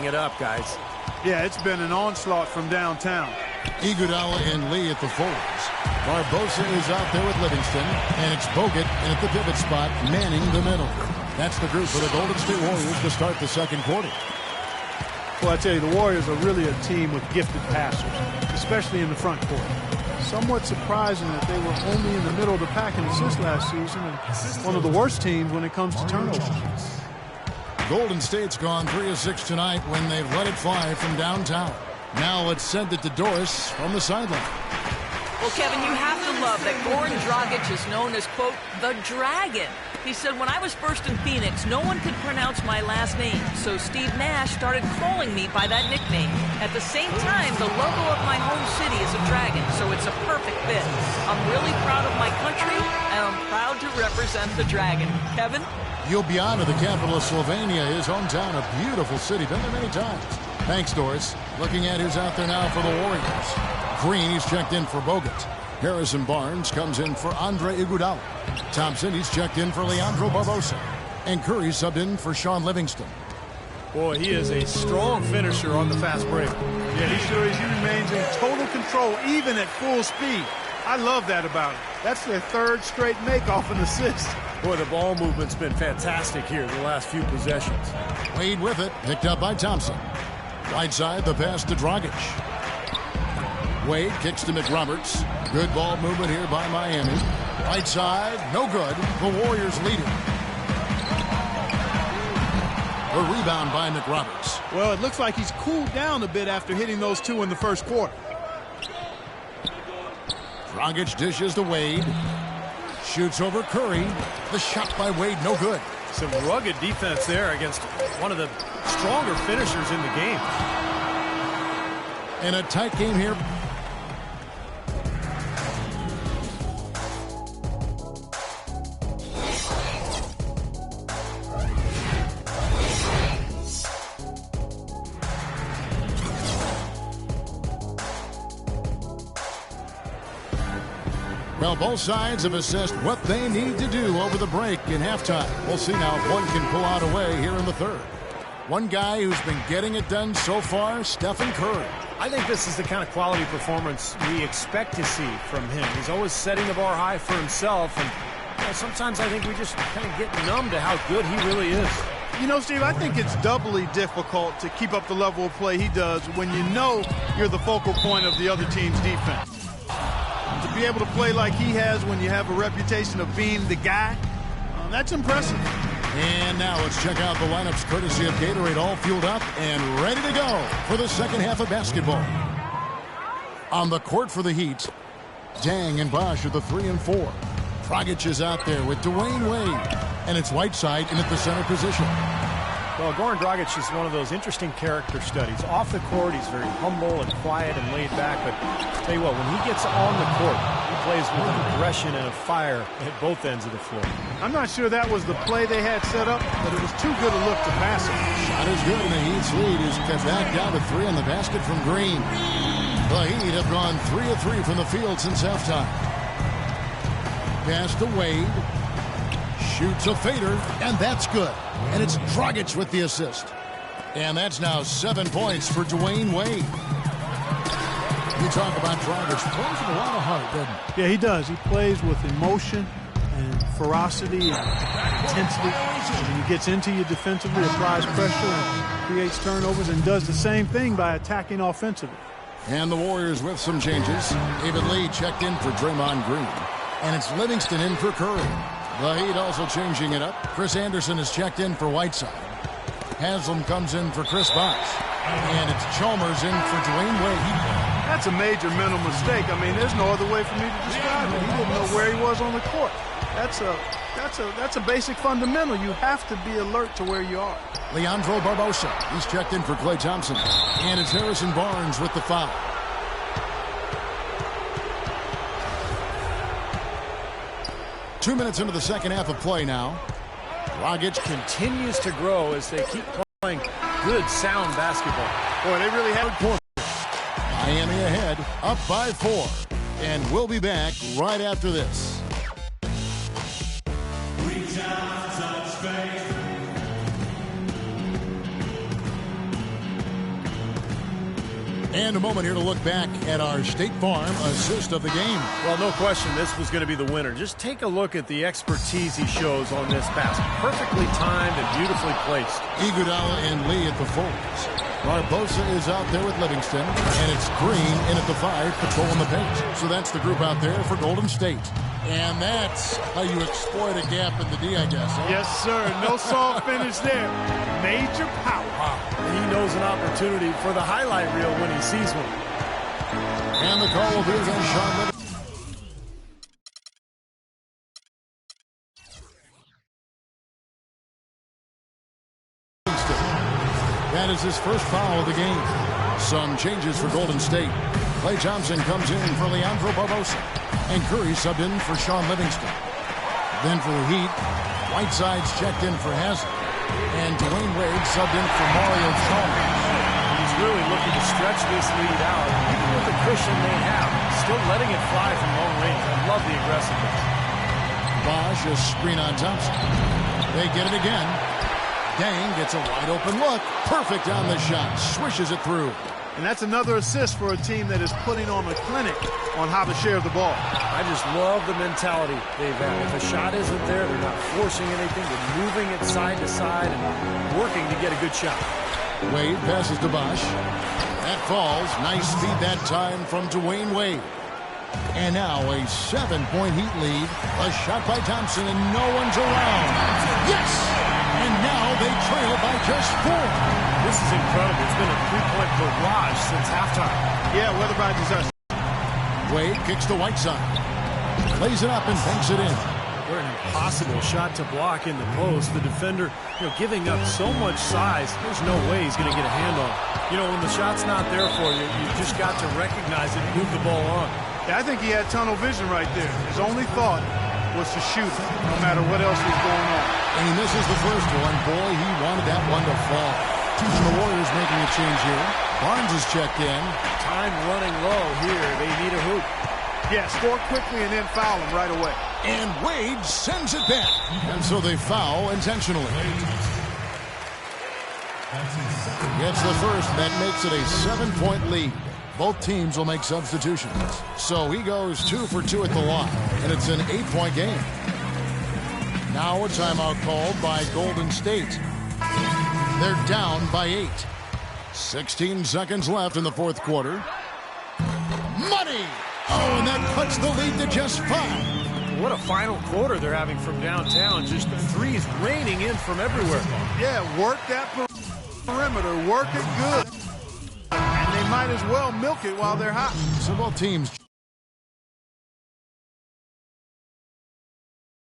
it up, guys. Yeah, it's been an onslaught from downtown. Iguodala and Lee at the forwards. Barbosa is out there with Livingston, and it's Bogut in at the pivot spot, manning the middle. That's the group for the Golden State Warriors to start the second quarter. Well, I tell you, the Warriors are really a team with gifted passers, especially in the front court. Somewhat surprising that they were only in the middle of the pack in assists last season, and one of the worst teams when it comes to turnovers. Golden State's gone 3 of 6 tonight when they've let it fly from downtown. Now let's send it to Doris from the sideline. Well, Kevin, you have to love that Goran Dragic is known as, quote, the Dragon. He said, when I was first in Phoenix, no one could pronounce my last name, so Steve Nash started calling me by that nickname. At the same time, the logo of my home city is a dragon, so it's a perfect fit. I'm really proud of my country, and I'm proud to represent the Dragon. Kevin? Ljubljana, the capital of Slovenia, his hometown, a beautiful city. Been there many times. Thanks, Doris. Looking at who's out there now for the Warriors. Green, he's checked in for Bogut. Harrison Barnes comes in for Andre Iguodala. Thompson, he's checked in for Leandro Barbosa. And Curry subbed in for Sean Livingston. Boy, he is a strong finisher on the fast break. Yeah, he sure is. He remains in total control, even at full speed. I love that about him. That's their third straight make-off and assist. Boy, the ball movement's been fantastic here the last few possessions. Wade with it, picked up by Thompson. Right side, the pass to Dragic. Wade kicks to McRoberts. Good ball movement here by Miami. Right side, no good. The Warriors lead it. A rebound by McRoberts. Well, it looks like he's cooled down a bit after hitting those two in the first quarter. Dragic dishes to Wade. Shoots over Curry. The shot by Wade, no good. Some rugged defense there against one of the stronger finishers in the game. In a tight game here. Well, both sides have assessed what they need to do over the break in halftime. We'll see now if one can pull out a way here in the third. One guy who's been getting it done so far, Stephen Curry. I think this is the kind of quality performance we expect to see from him. He's always setting the bar high for himself, and sometimes I think we just kind of get numb to how good he really is. You know, Steve, I think it's doubly difficult to keep up the level of play he does when you know you're the focal point of the other team's defense. To be able to play like he has when you have a reputation of being the guy, that's impressive. And now let's check out the lineups courtesy of Gatorade, all fueled up and ready to go for the second half of basketball. On the court for the Heat, Dang and Bosch are the 3 and 4. Dragic is out there with Dwayne Wade, and it's Whiteside in at the center position. Well, Goran Dragic is one of those interesting character studies. Off the court, he's very humble and quiet and laid back, but I'll tell you what, when he gets on the court, he plays with an aggression and a fire at both ends of the floor. I'm not sure that was the play they had set up, but it was too good a look to pass it. Shot is good, and the Heat's lead is kept back down to 3 on the basket from Green. The Heat have gone 3 of 3 from the field since halftime. Pass to Wade. Shoots a fader, and that's good. And it's Dragic with the assist. And that's now 7 points for Dwayne Wade. You talk about Dragic, plays with a lot of heart, doesn't he? Yeah, he does. He plays with emotion and ferocity and intensity. When he gets into you defensively, applies pressure and creates turnovers, and does the same thing by attacking offensively. And the Warriors with some changes. David Lee checked in for Draymond Green. And it's Livingston in for Curry. The Heat also changing it up. Chris Anderson is checked in for Whiteside. Haslam comes in for Chris Bosh. And it's Chalmers in for Dwayne Wade. That's a major mental mistake. I mean, there's no other way for me to describe it. He didn't know where he was on the court. That's a basic fundamental. You have to be alert to where you are. Leandro Barbosa. He's checked in for Klay Thompson. And it's Harrison Barnes with the foul. Two minutes into the second half of play now. Dragic continues to grow as they keep playing good, sound basketball. Boy, they really have it. Miami ahead, up by 4. And we'll be back right after this. And a moment here to look back at our State Farm assist of the game. Well, no question this was going to be the winner. Just take a look at the expertise he shows on this pass. Perfectly timed and beautifully placed. Iguodala and Lee at the forwards. Barbosa is out there with Livingston, and it's Green in at the 5, patrolling the paint. So that's the group out there for Golden State. And that's how you exploit a gap in the D, I guess. Huh? Yes, sir. No soft finish there. Major power. Wow. And he knows an opportunity for the highlight reel when he sees one. And the call will be against Sean Livingston. That is his first foul of the game. Some changes for Golden State. Klay Thompson comes in for Leandro Barbosa. And Curry subbed in for Sean Livingston. Then for the Heat, Whiteside's checked in for Hazard. And Dwayne Wade subbed in for Mario Chalmers. He's really looking to stretch this lead out. Even with the cushion they have, still letting it fly from long range. I love the aggressiveness. Bosh a screen on Thompson. They get it again. Dang gets a wide open look. Perfect on the shot. Swishes it through. And that's another assist for a team that is putting on a clinic on how to share the ball. I just love the mentality they've had. If a shot isn't there, they're not forcing anything. They're moving it side to side and working to get a good shot. Wade passes to Bosh. That falls. Nice speed that time from Dwayne Wade. And now a 7-point Heat lead. A shot by Thompson and no one's around. Yes! And now they trail by just 4. This is incredible. It's been a 3-point barrage since halftime. Yeah, weather by disaster. Wade kicks to Whiteside. Lays it up and banks it in. What an impossible shot to block in the post. The defender, giving up so much size, there's no way he's going to get a hand on it. When the shot's not there for you, you just got to recognize it and move the ball on. Yeah, I think he had tunnel vision right there. His only thought was to shoot it, no matter what else was going on. And he misses the first one. Boy, he wanted that one to fall. And the Warriors making a change here. Barnes is checked in. Time running low here. They need a hoop. Yeah, score quickly and then foul him right away. And Wade sends it back. And so they foul intentionally. Gets the first. That makes it a 7-point lead. Both teams will make substitutions. So he goes 2 for 2 at the line. And it's an 8-point game. Now a timeout called by Golden State. They're down by 8. 16 seconds left in the fourth quarter. Money! Oh, and that cuts the lead to just 5. What a final quarter they're having from downtown. Just threes raining in from everywhere. Yeah, work that perimeter. Work it good. And they might as well milk it while they're hot. So both teams